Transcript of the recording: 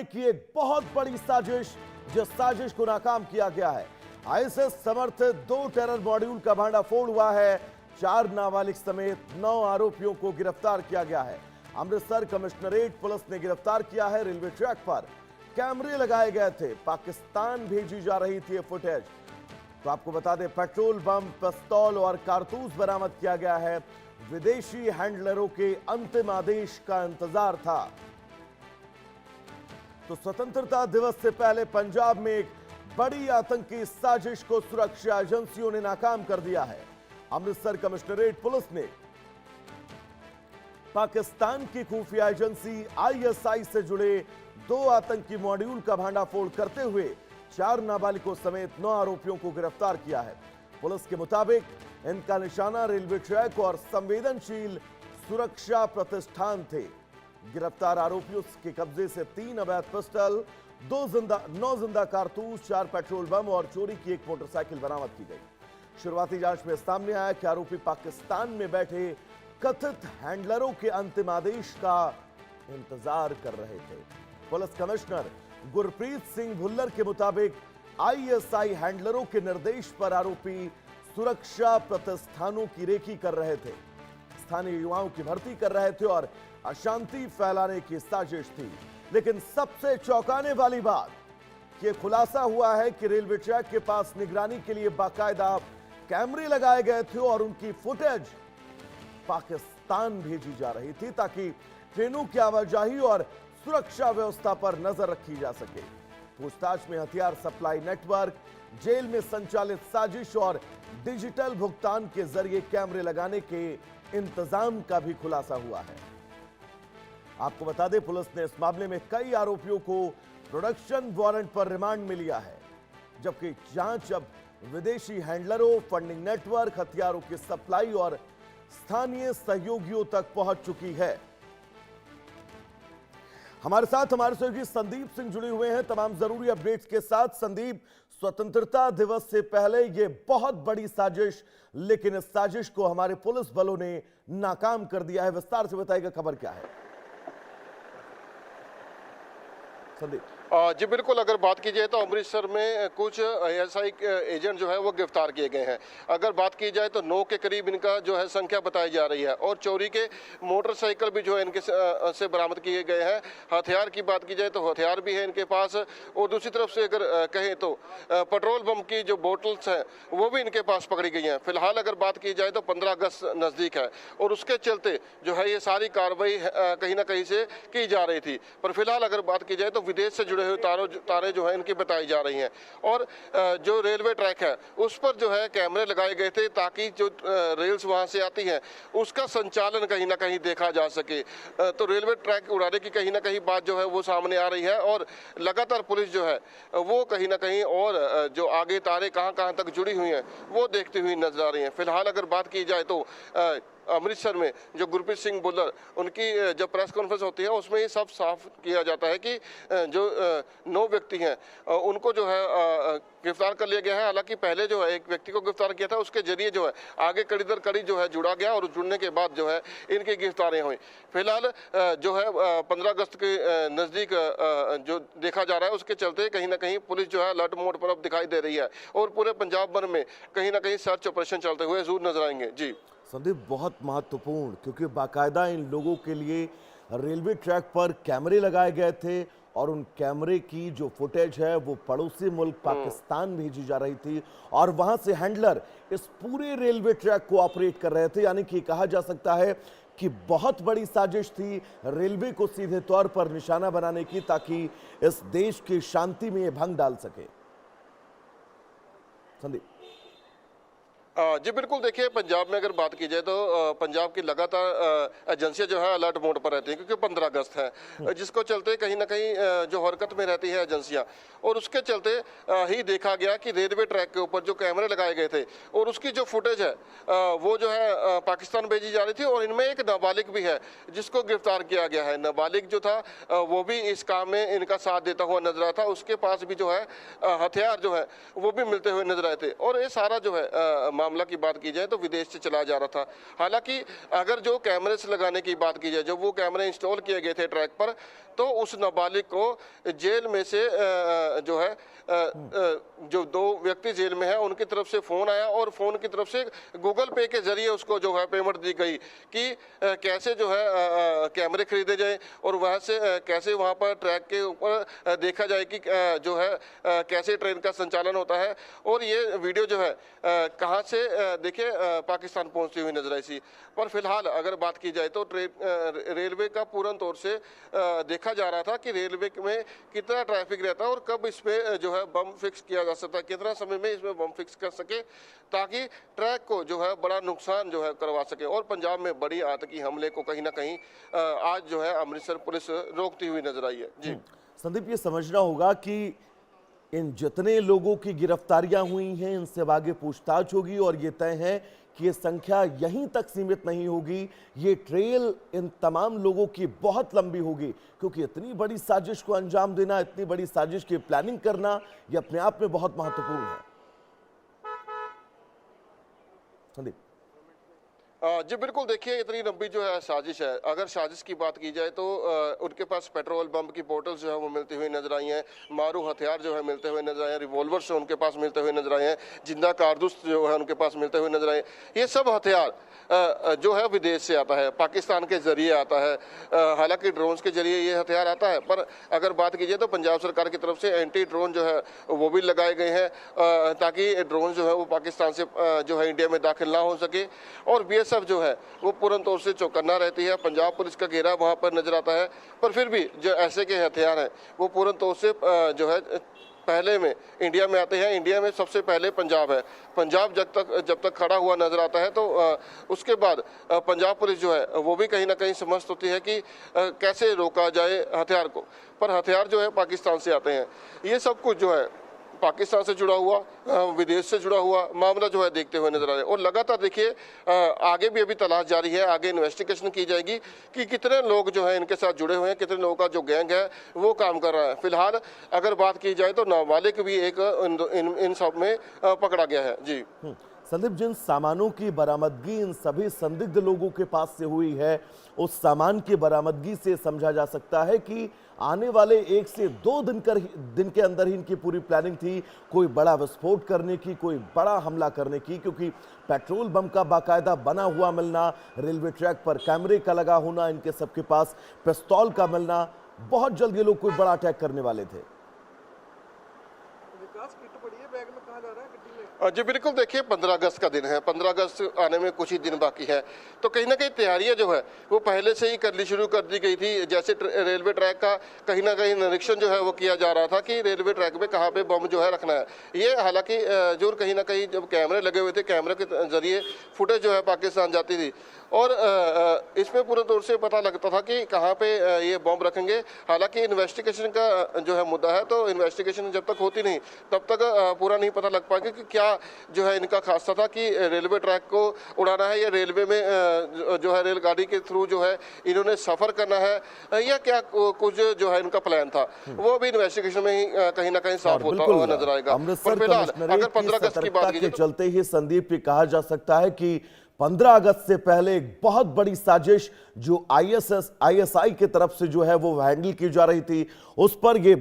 की एक बहुत बड़ी साजिश, जिस साजिश को नाकाम किया गया है। आईएसएस समर्थित 2 टेरर मॉड्यूल का भांडाफोड़ हुआ है। 4 नाबालिग समेत 9 आरोपियों को गिरफ्तार किया गया है। अमृतसर कमिश्नरेट पुलिस ने गिरफ्तार किया है। रेलवे ट्रैक पर कैमरे लगाए गए थे। पाकिस्तान भेजी जा रही थी ये फुटेज। तो आपको बता दें, पेट्रोल बम, पिस्तौल और कारतूस बरामद किया गया है। विदेशी हैंडलरों के अंतिम आदेश का इंतजार था। तो स्वतंत्रता दिवस से पहले पंजाब में एक बड़ी आतंकी साजिश को सुरक्षा एजेंसियों ने नाकाम कर दिया है। अमृतसर कमिश्नरेट पुलिस ने पाकिस्तान की खुफिया एजेंसी आईएसआई से जुड़े 2 आतंकी मॉड्यूल का भांडाफोड़ करते हुए 4 नाबालिगों समेत 9 आरोपियों को गिरफ्तार किया है। पुलिस के मुताबिक इनका निशाना रेलवे ट्रैक और संवेदनशील सुरक्षा प्रतिष्ठान थे। गिरफ्तार आरोपियों के कब्जे से 3 अवैध पिस्टल, 9 जिंदा कारतूस, 4 पेट्रोल बम और चोरी की एक मोटरसाइकिल बरामद की गई। शुरुआती जांच में सामने आया कि आरोपी पाकिस्तान में बैठे कथित हैंडलरों के अंतिम आदेश का इंतजार कर रहे थे। पुलिस कमिश्नर गुरप्रीत सिंह भुल्लर के मुताबिक आईएसआई हैंडलरों के निर्देश पर आरोपी सुरक्षा प्रतिष्ठानों की रेकी कर रहे थे, स्थानीय युवाओं की भर्ती कर रहे थे और अशांति फैलाने की साजिश थी। लेकिन सबसे चौंकाने वाली बात यह खुलासा हुआ है कि रेलवे ट्रैक के पास निगरानी के लिए बाकायदा कैमरे लगाए गए थे और उनकी फुटेज पाकिस्तान भेजी जा रही थी ताकि ट्रेनों की आवाजाही और सुरक्षा व्यवस्था पर नजर रखी जा सके। पूछताछ में हथियार सप्लाई नेटवर्क, जेल में संचालित साजिश और डिजिटल भुगतान के जरिए कैमरे लगाने के इंतजाम का भी खुलासा हुआ है। आपको बता दें, पुलिस ने इस मामले में कई आरोपियों को प्रोडक्शन वारंट पर रिमांड में लिया है, जबकि जांच अब विदेशी हैंडलरों, फंडिंग नेटवर्क, हथियारों की सप्लाई और स्थानीय सहयोगियों तक पहुंच चुकी है। हमारे साथ हमारे सहयोगी संदीप सिंह जुड़े हुए हैं तमाम जरूरी अपडेट्स के साथ। संदीप, स्वतंत्रता दिवस से पहले यह बहुत बड़ी साजिश, लेकिन इस साजिश को हमारे पुलिस बलों ने नाकाम कर दिया है। विस्तार से बताइएगा, खबर क्या है संदीप? जी बिल्कुल, अगर बात की जाए तो अमृतसर में कुछ आईएसआई एजेंट जो है वो गिरफ्तार किए गए हैं। अगर बात की जाए तो 9 के करीब इनका जो है संख्या बताई जा रही है और चोरी के मोटरसाइकिल भी जो है इनके से बरामद किए गए हैं। हथियार की बात की जाए तो हथियार भी है इनके पास और दूसरी तरफ से अगर कहें तो पेट्रोल बम की जो बोटल्स हैं वो भी इनके पास पकड़ी गई हैं। फिलहाल अगर बात की जाए तो 15 अगस्त नज़दीक है और उसके चलते जो है ये सारी कार्रवाई कहीं ना कहीं से की जा रही थी। पर फिलहाल अगर बात की जाए तो विदेश से जुड़े हुए तारे जो है इनकी बताई जा रही हैं और जो रेलवे ट्रैक है उस पर जो है कैमरे लगाए गए थे ताकि जो रेल्स वहां से आती हैं उसका संचालन कहीं ना कहीं देखा जा सके। तो रेलवे ट्रैक उड़ाने की कहीं ना कहीं बात जो है वो सामने आ रही है और लगातार पुलिस जो है वो कहीं ना कहीं और जो आगे तारे कहां कहां तक जुड़ी हुई हैं वो देखती हुई नजर आ रही हैं। फिलहाल अगर बात की जाए तो अमृतसर में जो गुरप्रीत सिंह भुल्लर उनकी जब प्रेस कॉन्फ्रेंस होती है उसमें ये सब साफ किया जाता है कि जो 9 व्यक्ति हैं उनको जो है गिरफ्तार कर लिया गया है। हालांकि पहले जो है एक व्यक्ति को गिरफ्तार किया था, उसके जरिए जो है आगे कड़ी दर कड़ी जो है जुड़ा गया और जुड़ने के बाद जो है इनकी गिरफ्तारियां हुई। फिलहाल जो है 15 अगस्त के नज़दीक जो देखा जा रहा है उसके चलते कहीं ना कहीं पुलिस जो है अलर्ट मोड पर अब दिखाई दे रही है और पूरे पंजाब भर में कहीं ना कहीं सर्च ऑपरेशन चलते हुए जरूर नजर आएंगे। जी संदीप, बहुत महत्वपूर्ण, क्योंकि बाकायदा इन लोगों के लिए रेलवे ट्रैक पर कैमरे लगाए गए थे और उन कैमरे की जो फुटेज है वो पड़ोसी मुल्क पाकिस्तान भेजी जा रही थी और वहां से हैंडलर इस पूरे रेलवे ट्रैक को ऑपरेट कर रहे थे। यानी कि कहा जा सकता है कि बहुत बड़ी साजिश थी रेलवे को सीधे तौर पर निशाना बनाने की, ताकि इस देश की शांति में ये भंग डाल सके। संदीप जी बिल्कुल, देखिए पंजाब में अगर बात की जाए तो पंजाब की लगातार एजेंसियां जो है अलर्ट मोड पर रहती हैं क्योंकि 15 अगस्त है, जिसको चलते कहीं ना कहीं जो हरकत में रहती है एजेंसियां और उसके चलते ही देखा गया कि रेलवे ट्रैक के ऊपर जो कैमरे लगाए गए थे और उसकी जो फुटेज है वो जो है पाकिस्तान भेजी जा रही थी और इनमें एक नाबालिग भी है जिसको गिरफ्तार किया गया है। नाबालिग जो था वो भी इस काम में इनका साथ देता हुआ नजर आया था, उसके पास भी जो है हथियार जो है वो भी मिलते हुए नजर आए थे और ये सारा जो है मामला की बात की जाए तो विदेश से चला जा रहा था। हालांकि अगर जो कैमरे से लगाने की बात की जाए, जब वो कैमरे इंस्टॉल किए गए थे ट्रैक पर, तो उस नाबालिग को जेल में से जो है जो 2 व्यक्ति जेल में है उनकी तरफ से फोन आया और फोन की तरफ से गूगल पे के जरिए उसको जो है पेमेंट दी गई कि कैसे जो है कैमरे खरीदे जाए और वहां से कैसे वहां पर ट्रैक के ऊपर देखा जाए कि जो है कैसे ट्रेन का संचालन होता है। और ये वीडियो जो है कहां से देखिए पाकिस्तान पहुंचती हुई नजर आई थी। पर फिलहाल अगर बात की जाए तो रेलवे का पूर्ण तौर से देखा जा रहा था कि रेलवे में कितना ट्रैफिक रहता है और कब इसमें जो है बम फिक्स किया जा सकता है, कितना समय में इसमें बम फिक्स कर सके ताकि ट्रैक को जो है बड़ा नुकसान जो है करवा सके। और पंजाब में बड़ी आतंकी हमले को कहीं ना कहीं आज जो है अमृतसर पुलिस रोकती हुई नजर आई है। जी संदीप, ये समझना होगा कि इन जितने लोगों की गिरफ्तारियां हुई हैं इनसे आगे पूछताछ होगी और ये तय है कि ये संख्या यहीं तक सीमित नहीं होगी, ये ट्रेल इन तमाम लोगों की बहुत लंबी होगी, क्योंकि इतनी बड़ी साजिश को अंजाम देना, इतनी बड़ी साजिश की प्लानिंग करना, ये अपने आप में बहुत महत्वपूर्ण है। संदीप जी बिल्कुल, देखिए इतनी लंबी जो है साजिश है। अगर साजिश की बात की जाए तो उनके पास पेट्रोल बम की बोतल्स जो है वो मिलती हुई नजर आई हैं, मारू हथियार जो है मिलते हुए नजर आए हैं, रिवॉल्वर्स उनके पास मिलते हुए नजर आए हैं, जिंदा कारतूस जो है उनके पास मिलते हुए नजर आए। ये सब हथियार जो है विदेश से आता है, पाकिस्तान के जरिए आता है। हालांकि ड्रोन्स के जरिए ये हथियार आता है, पर अगर बात की जाए तो पंजाब सरकार की तरफ से एंटी ड्रोन जो है वो भी लगाए गए हैं ताकि ड्रोन जो है वो पाकिस्तान से जो है इंडिया में दाखिल ना हो सके। और बीएसएफ जो है वो पूर्ण तौर से चौकन्ना रहती है, पंजाब पुलिस का घेरा वहां पर नजर आता है। पर फिर भी जो ऐसे के हथियार हैं वो पूर्ण तौर से जो है पहले में इंडिया में आते हैं। इंडिया में सबसे पहले पंजाब है। पंजाब जब तक खड़ा हुआ नजर आता है तो उसके बाद पंजाब पुलिस जो है वो भी कहीं ना कहीं समझ होती है कि कैसे रोका जाए हथियार को। पर हथियार जो है पाकिस्तान से आते हैं। ये सब कुछ जो है पाकिस्तान से जुड़ा हुआ, विदेश से जुड़ा हुआ मामला जो है देखते हुए नजर आ रहा है। और लगातार देखिए आगे भी अभी तलाश जारी है, आगे इन्वेस्टिगेशन की जाएगी कि कितने लोग जो है इनके साथ जुड़े हुए हैं, कितने लोगों का जो गैंग है वो काम कर रहा है। फिलहाल अगर बात की जाए तो नाबालिग भी एक इन सब में पकड़ा गया है। जी संदीप, जिन सामानों की बरामदगी इन सभी संदिग्ध लोगों के पास से हुई है, उस सामान की बरामदगी से समझा जा सकता है कि आने वाले 1 से 2 दिन के अंदर ही इनकी पूरी प्लानिंग थी, कोई बड़ा विस्फोट करने की, कोई बड़ा हमला करने की, क्योंकि पेट्रोल बम का बाकायदा बना हुआ मिलना, रेलवे ट्रैक पर कैमरे का लगा होना, इनके सबके पास पिस्तौल का मिलना, बहुत जल्द ये लोग कोई बड़ा अटैक करने वाले थे। जी बिल्कुल, देखिए 15 अगस्त का दिन है, 15 अगस्त आने में कुछ ही दिन बाकी है, तो कहीं ना कहीं तैयारियां जो है वो पहले से ही शुरू कर दी गई थी। जैसे रेलवे ट्रैक का कहीं ना कहीं निरीक्षण जो है वो किया जा रहा था कि रेलवे ट्रैक पे कहाँ पे बम जो है रखना है। ये हालांकि जो कहीं ना कहीं जब कैमरे लगे हुए थे, कैमरे के जरिए फुटेज जो है पाकिस्तान जाती थी और इसमें पूरे तौर से पता लगता था कि कहाँ पे ये बम रखेंगे। हालांकि इन्वेस्टिगेशन का जो है मुद्दा है, तो इन्वेस्टिगेशन जब तक होती नहीं तब तक पूरा नहीं पता लग पाएगा कि क्या जो है इनका खासा था कि रेलवे ट्रैक को उड़ाना है या रेलवे में जो है रेलगाड़ी के थ्रू जो है इन्होंने सफर करना है या क्या कुछ जो है इनका प्लान था, वो भी इन्वेस्टिगेशन में ही कहीं ना कहीं साफ होता हुआ नजर आएगा। अमृतसर फिलहाल अगर 15 अगस्त की बात की चलते ही संदीप ये कहा जा सकता है कि 15 अगस्त से पहले एक बहुत बड़ी साजिश जो आईएसआई की तरफ से जो है वो हैंडल की जा रही थी, उस पर ये